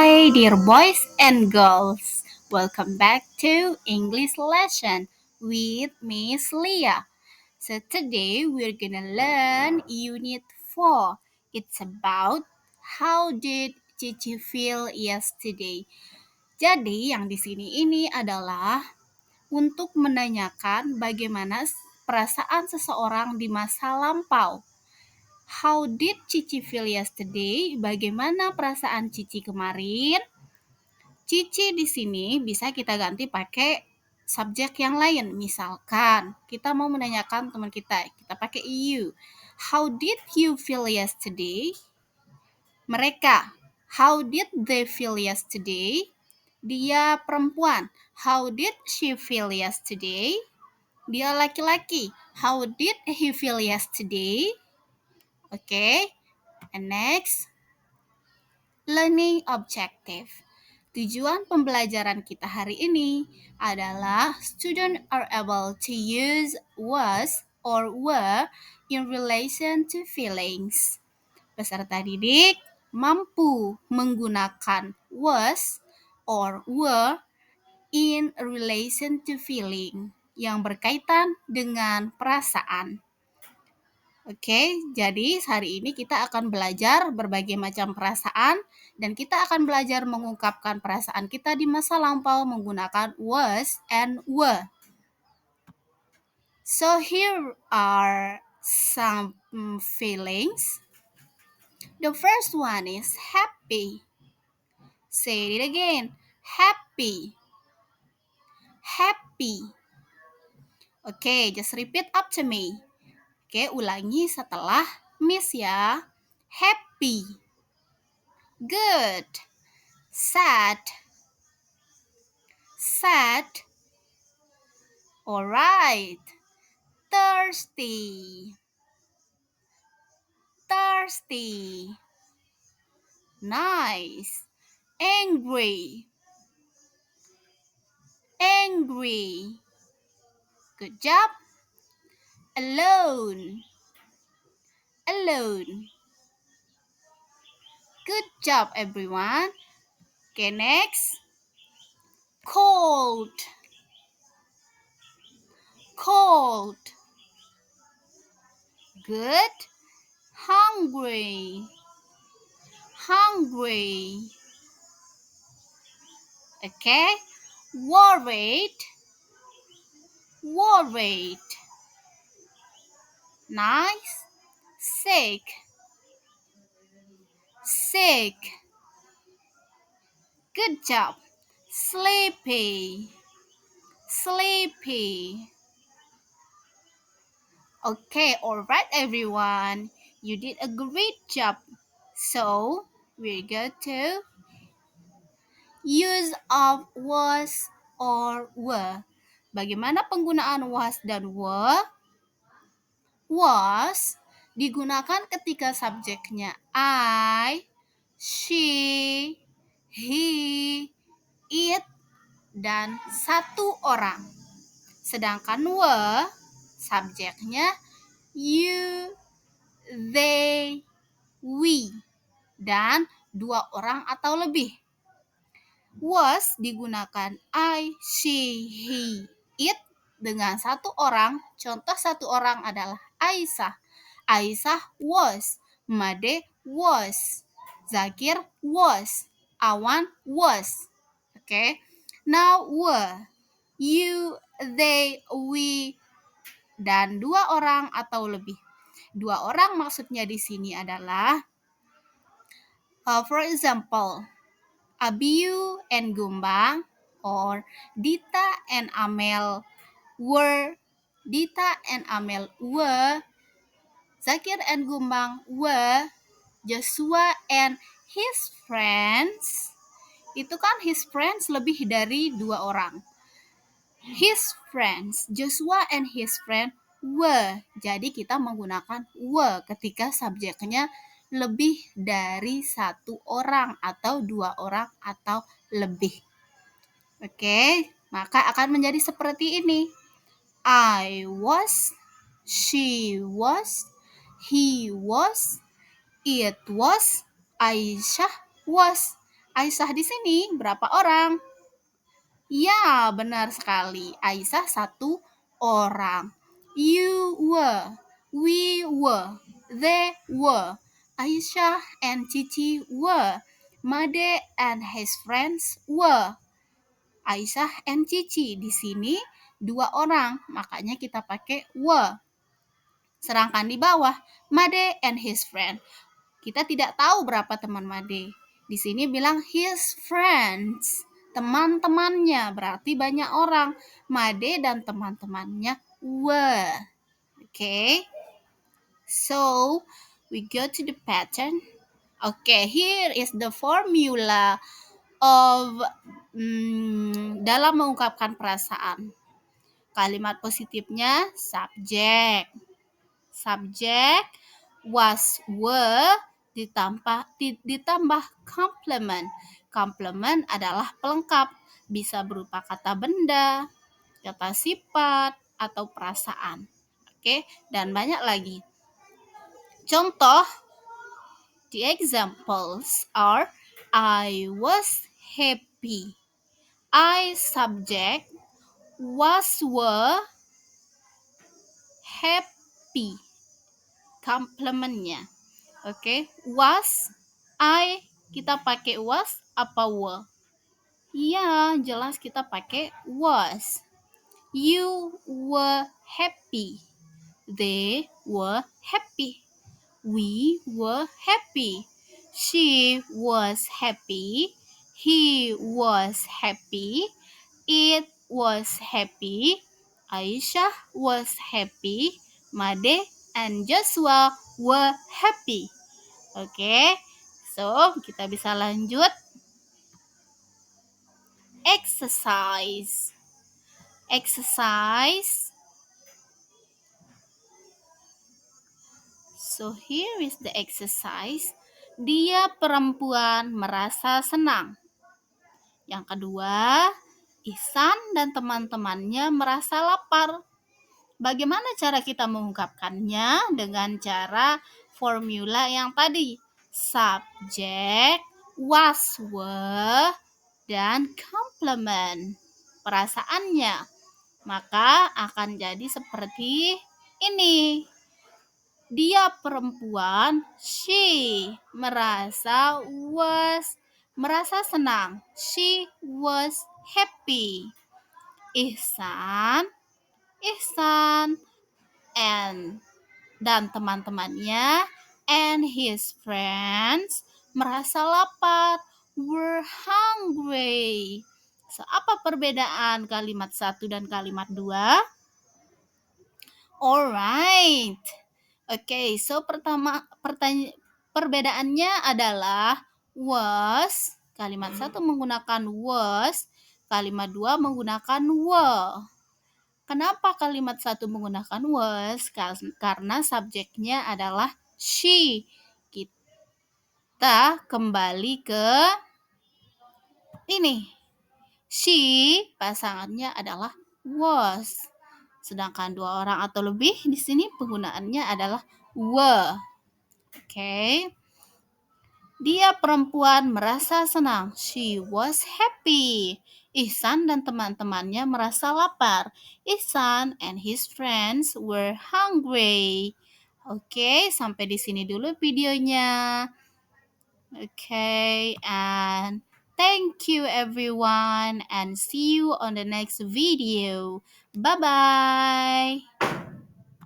Hi, dear boys and girls. Welcome back to English lesson with Miss Leah. So today we're gonna learn Unit 4. It's about how did Cici feel yesterday. Jadi yang di sini ini adalah untuk menanyakan bagaimana perasaan seseorang di masa lampau. How did Cici feel yesterday? Bagaimana perasaan Cici kemarin? Cici di sini bisa kita ganti pakai subjek yang lain. Misalkan kita mau menanyakan teman kita pakai you. How did you feel yesterday? Mereka, how did they feel yesterday? Dia perempuan, how did she feel yesterday? Dia laki-laki, how did he feel yesterday? Okay, and next, learning objective. Tujuan pembelajaran kita hari ini adalah students are able to use was or were in relation to feelings. Peserta didik mampu menggunakan was or were in relation to feeling yang berkaitan dengan perasaan. Oke, jadi hari ini kita akan belajar berbagai macam perasaan dan kita akan belajar mengungkapkan perasaan kita di masa lampau menggunakan was and were. So here are some feelings. The first one is happy. Say it again. Happy. Happy. Okay, just repeat after me. Oke, ulangi setelah Miss ya. Happy. Good. Sad. Sad. Alright. Thirsty. Thirsty. Nice. Angry. Angry. Good job. Alone. Alone. Good job, everyone. Okay, next. Cold. Cold. Good. Hungry. Hungry. Okay. Worried. Worried. Nice. Sick. Sick. Good job. Sleepy. Sleepy. Okay, alright everyone. You did a great job. So, we go to use of was or were. Bagaimana penggunaan was dan were? Was digunakan ketika subjeknya I, she, he, it, dan satu orang. Sedangkan were subjeknya you, they, we, dan dua orang atau lebih. Was digunakan I, she, he, it dengan satu orang. Contoh satu orang adalah Aisyah. Aisyah was. Made was. Zakir was. Awan was. Okay. Now were. You, they, we, dan dua orang atau lebih. Dua orang maksudnya di sini adalah for example, Abiu and Gumbang or Dita and Amel were. Dita and Amel were. Zakir and Gumbang were. Joshua and his friends. Itu kan his friends lebih dari dua orang. His friends, Joshua and his friend were. Jadi kita menggunakan were ketika subjeknya lebih dari satu orang atau dua orang atau lebih. Oke, maka akan menjadi seperti ini. I was, she was, he was, it was, Aisyah was, Aisyah di sini berapa orang? Ya, benar sekali. Aisyah satu orang. You were, we were, they were. Aisyah and Cici were. Made and his friends were. Aisyah and Cici di sini dua orang, makanya kita pakai were. Sedangkan di bawah, Made and his friend. Kita tidak tahu berapa teman Made. Di sini bilang his friends, teman-temannya, berarti banyak orang. Made dan teman-temannya were. Okay, so we go to the pattern. Okay, here is the formula of dalam mengungkapkan perasaan. Kalimat positifnya subject. Subject was, were, ditambah complement. Complement adalah pelengkap, bisa berupa kata benda, kata sifat, atau perasaan. Oke, dan banyak lagi. Contoh, the examples are I was happy. I subject, was, were, happy. Complementnya. Oke, was, I, kita pakai was apa were? Ya, jelas kita pakai was. You were happy. They were happy. We were happy. She was happy. He was happy. It was happy. Aisyah was happy. Made and Joshua were happy. Oke, so kita bisa lanjut. Exercise. Exercise. So here is the exercise. Dia perempuan merasa senang. Yang kedua, Ihsan dan teman-temannya merasa lapar. Bagaimana cara kita mengungkapkannya? Dengan cara formula yang tadi. Subject, was, were, dan complement. Perasaannya. Maka akan jadi seperti ini. Dia perempuan, she merasa senang. She was happy. Ihsan dan teman-temannya and his friends merasa lapar, were hungry. So, apa perbedaan kalimat 1 dan kalimat 2? Alright. Oke, so perbedaannya adalah was, kalimat 1 menggunakan was, kalimat 2 menggunakan were. Kenapa kalimat 1 menggunakan was? Karena subjeknya adalah she. Kita kembali ke ini. She pasangannya adalah was. Sedangkan 2 orang atau lebih di sini penggunaannya adalah were. Oke. Dia perempuan merasa senang. She was happy. Ihsan dan teman-temannya merasa lapar. Ihsan and his friends were hungry. Oke, sampai di sini dulu videonya. Okay, and thank you everyone and see you on the next video. Bye-bye.